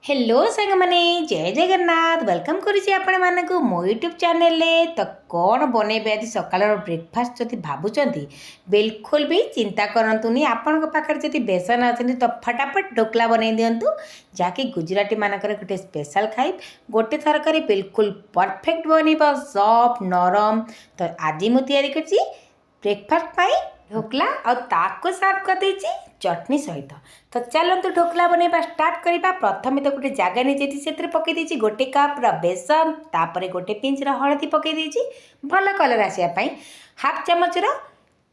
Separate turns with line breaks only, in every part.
Hello सांग माने जय जगन्नाथ वेलकम करुच्ची आपण मानक मो यूट्यूब चैनल तो कौन बनइबे आज सकाल ब्रेकफास्ट जदि भावुंट बिल्कुल भी चिंता करतुनि आपण पाखे जब बेसन अच्छे तो फटाफट ढोकला बनई दिंतु जहाँकि गुजराती मानक गोटे स्पेशल खाइब गोटे थरक बिल्कुल परफेक्ट बन सॉफ्ट नरम। तो आज मुझे ब्रेकफास्ट ढोकला और ताको सर्व कर देछि चटनी सहित। तो चलतु ढोकला बनइबा स्टार्ट करबा। प्रथम तो गोटे जगह नहीं जाती से पकई देछि गोटे कप बेसन तापर गोटे पिंच हलदी पकई देछि भल कलर आसापी हाफ चामच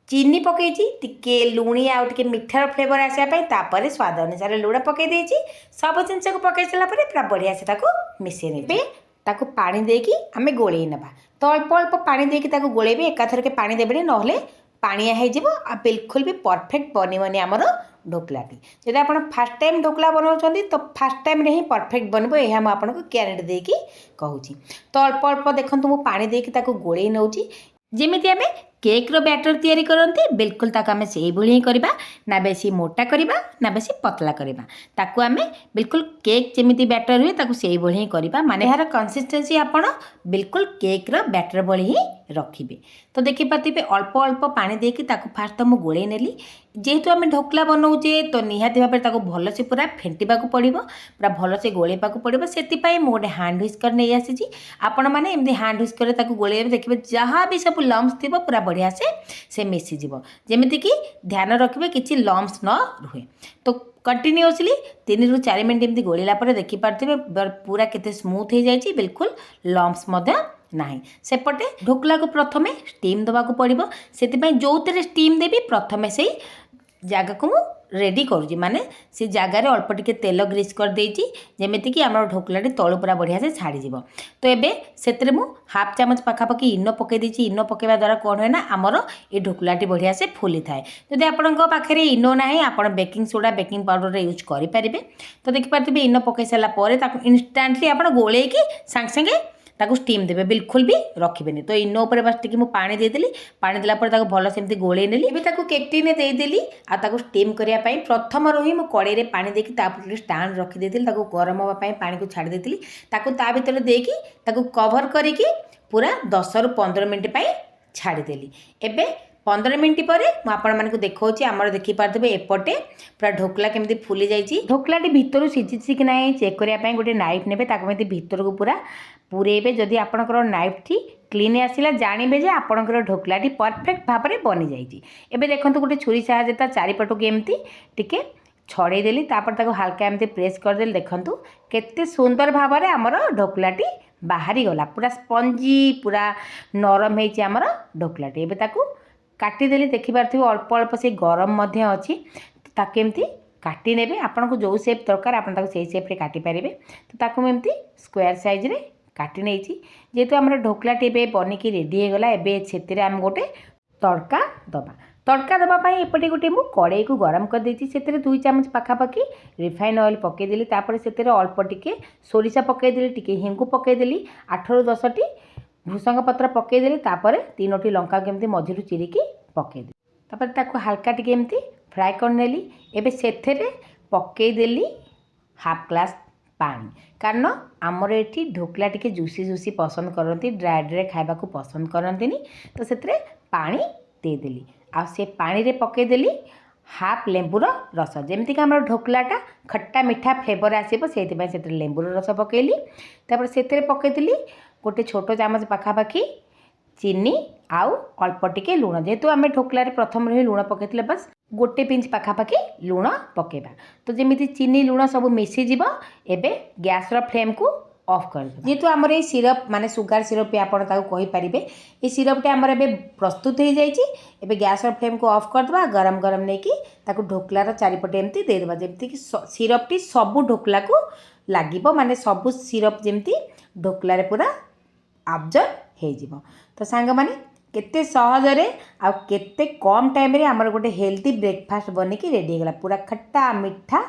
चीनी पकई टिके लुणी आउ टिके मीठार फ्लेवर आसापी तापर स्वाद अनुसार लुण पकई देछि सब जिनस को पकई सारा पूरा बढ़िया से मिसई ने ताकू पानी देकी आमे गोले नबा। तो अल्प अल्प पानी देकी गोलेबे एकाथर के पानी देबे नहले पानिया हो बिल्कुल भी परफेक्ट बननी आमर ढोकलाटी। जब आप फास्ट टाइम ढोकला बनाऊँ तो फास्ट टाइम ही परफेक्ट बनब यह मुझे ग्यारंटी देकी कहूँ। तो अल्प अल्प देखो मुझे पानी देकी गोले नौ जमी आम केक रो बैटर तैयारी करते बिल्कुल आम से ही करवा ना बेसी मोटा करवा ना बेसी पतला करवा ताकू आम बिल्कुल केक जमी बैटर हुए ताकू से ही करवा माने यार कंसिस्टेंसी आपण बिल्कुल केक रो बैटर भली ही रखिए। तो देखिपारे अल्प अल्प पानी देकी फास्ट तो मुझे गोले नेली जेहेतु आम ढोकला बनाऊे तो निहाती भाव भल से पूरा फेंटा पड़ो पूरा भल से गोलेबा पड़ो से गोटे हैंड व्हिस्कर नहीं आसी आपण मैंने एमती हैंड व्हिस्कर गोले देखिए जहाँ भी सब लम्स थी पूरा बढ़िया से मिसीज जमीती कि ध्यान रखिए किसी लम्स न रुहे। तो कंटिन्यूअसली 3 ରୁ 4 मिनट एमती गोलेला देखिपारे पूरा केते स्मूथ हो जाए बिल्कुल लम्स नहीं। सेपटे ढोकला को प्रथम स्टीम दवा पड़ो से जो स्टीम देवी प्रथम से जगह को रेडी करुँगी माने से जगार अल्प टिके तेल ग्रीस कर देछि जेमिति कि आम ढोकलाटी तलू पूरा बढ़िया से छाड़ीज। तो ये से हाफ चामच पाखापाखि इनो पकई देछि इनो पकेवा द्वारा कौन है ना आमर ये ढोकलाटी बढ़िया से फुली थाए। जदि आपण पाखे इनो ना आप baking soda baking powder use करेंगे। तो देखिपारे इनो पकई सारापर इनस्टाटली आप गोले सांगे सांगे ताकू स्टीम देवे बिल्कुल भी रखिबेनी। तो इनो ऊपर बस टिके पानी देदेली पानी देला भल सेमती गोले नेली एबे ताकू केकटी ने देदेली आ ताकू स्टीम करिया पई प्रथम रही मु कड़े रे पानी देकी तापर स्टैंड रखी देदेली ताकू गरम होबा पई पानी को छाड़ी देदेली ताकू ता भीतर देकी ताकू कवर करिकी पूरा 10 ରୁ 15 मिनिट पई छाड़ी देली। एबे 15 मिनिट पर मुझे देखा आमर देखिपारे एपटे पूरा ढोकला केमती फुली जाइए ढोकलाटी भितर सीझी कि ना चेक करने गोटे नाइफ ने भितर को पूरा पूरेबे जदि आपणकर नाइफ टी क्लीन आसला जानवे जे आपणकर ढोकलाटी परफेक्ट भाव में बनी जाइए। एबे देखो गोटे छुरी साहाय्य चारिपट को एमती टिके छड़ेदेली तापर हल्का एमती प्रेस करदेली देखूँ केते सुंदर भाव में आमर ढोकलाटी बाहरी गला पूरा स्पंजी पूरा नरम होती आमर ढोकलाटी। एबे ताकू काटिदेली देखिपारे अल्प अल्प से गरम अच्छी ताकू एमती काटी ने आपन को जो सेप दरकार आप सेप्रे काटिपारे। तो ताकू एमती स्क्वायर साइज रे काटी नहीं जेहेतु आम ढोकलाटी बनिकी रेडी होगला एबे से आम गोटे तड़का दबा। तड़का दवापाई एपटे गोटे मु कड़े को गरम कर देती से 2 चामच पाखापाखि रिफाइन ऑयल पकईदेली तापर से अल्प टिके सोरिषा पकईदेली टिके हिंगु पकईदेली 8 ରୁ 10 टी भूसंग पत्र पकईदेली तापर 3टी लंका केमती मझिरु चिरिकी पकईदेली तापर ताकू हल्का टिके एमती फ्राए करनेली। एबे सेथेरे पकईदेली हाफ ग्लास पानी कारण आमर एठी ढोकला टिके जूसी जूसी पसंद करती ड्राए ड्राए खाइबा को पसंद करती तो से पानी देदेली आ से पानी रे पकईदेली हाफ लेंबूर रस जमीक आम ढोकलाटा खट्टा मीठा फ्लेवर आसो से लेंबूर रस पकईली तापर से पकईदेली गोटे छोट चामच पाखापाखि चीनी आउ अल्प टिके लुण जेहेतु आम ढोकलार प्रथम रही लुण पकईले बस गोटे पिंच पाखापाखि लुण पकेबा। तो जमी चीनी लुण सब मिसीज एबे गैस फ्लेम को ऑफ कर जेहेतु आमर ये सिरप माने सुगार सिरप आपरे ये सिरपटे आमर ए प्रस्तुत हो जाए गैस फ्लेम को ऑफ करदे गरम गरम नहीं कि ढोकलार चारिपटे एमती देदेबा जमती कि सिरपटी सबू ढोकला को लगे माने सबू सिरप जमती ढोकलार पूरा अब्जर्व हो। तो सांग माने केते सहजरे आ केते कम टाइम रे आमर गोटे हेल्दी ब्रेकफास्ट बनिकी रेडी होगला पूरा खट्टा मीठा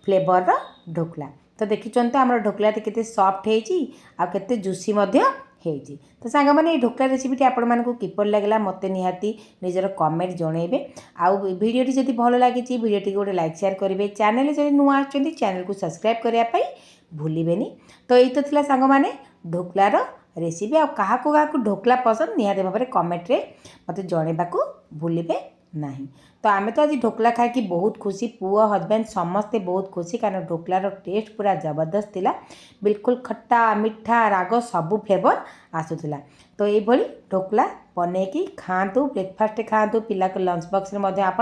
फ्लेवर ढोकला। तो देखिंट आम ढोकला केते सॉफ्ट होती आ केते जूसी होती। तो सांग मैंने ढोकला रेसिपीटी आपण मानकु किपर लगला मते निहाती निजर कमेंट जणेबे आउ वीडियोटी जदि भल लगी वीडियोटी गोटे लाइक शेयर करेंगे चैनल जब नुआ आछंती चैनल को सब्सक्राइब करने भूलिबेनी। तो यही तो थिला सांग माने ढोकलार रेसिपी। आ काहाकू काहाकू ढोकला पसंद निहाती भाव में कमेंट रे मते जणेबाकू भूलिबे नहीं। तो आम तो आज ढोकला खाई बहुत खुशी, पुओ हजबैंड समस्ते बहुत खुशी, कारण ढोकलार टेस्ट पूरा जबरदस्त थिला। बिल्कुल खट्टा मिठा राग सबू फ्लेवर आसूला। तो ये ढोकला बनैकी खातु, ब्रेकफास्ट खातु, पिला को लंच बॉक्स में आप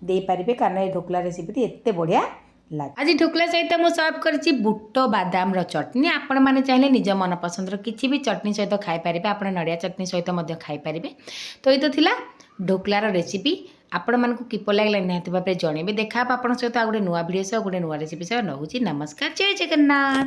दे पारे, कारण ये ढोकला रेसिपी एत बढ़िया लगे। आज ढोकला सहित मुझे सर्व करी बुट बादाम चटनी। आपण मैंने चाहिए निज मन पसंदर किसी भी चटनी सहित खाईपारे, आप नड़िया चटनी सहित खाईपारे। तो ये तो थिला ढोकलार रेसिपी। आपण मानक किपर लगे निहाती भाव में जनइबे। देखा आप सहित गोटे नुआ भिडियो सह गोटे नुआ रेसिपी सह नौची। नमस्कार, जय जगन्नाथ।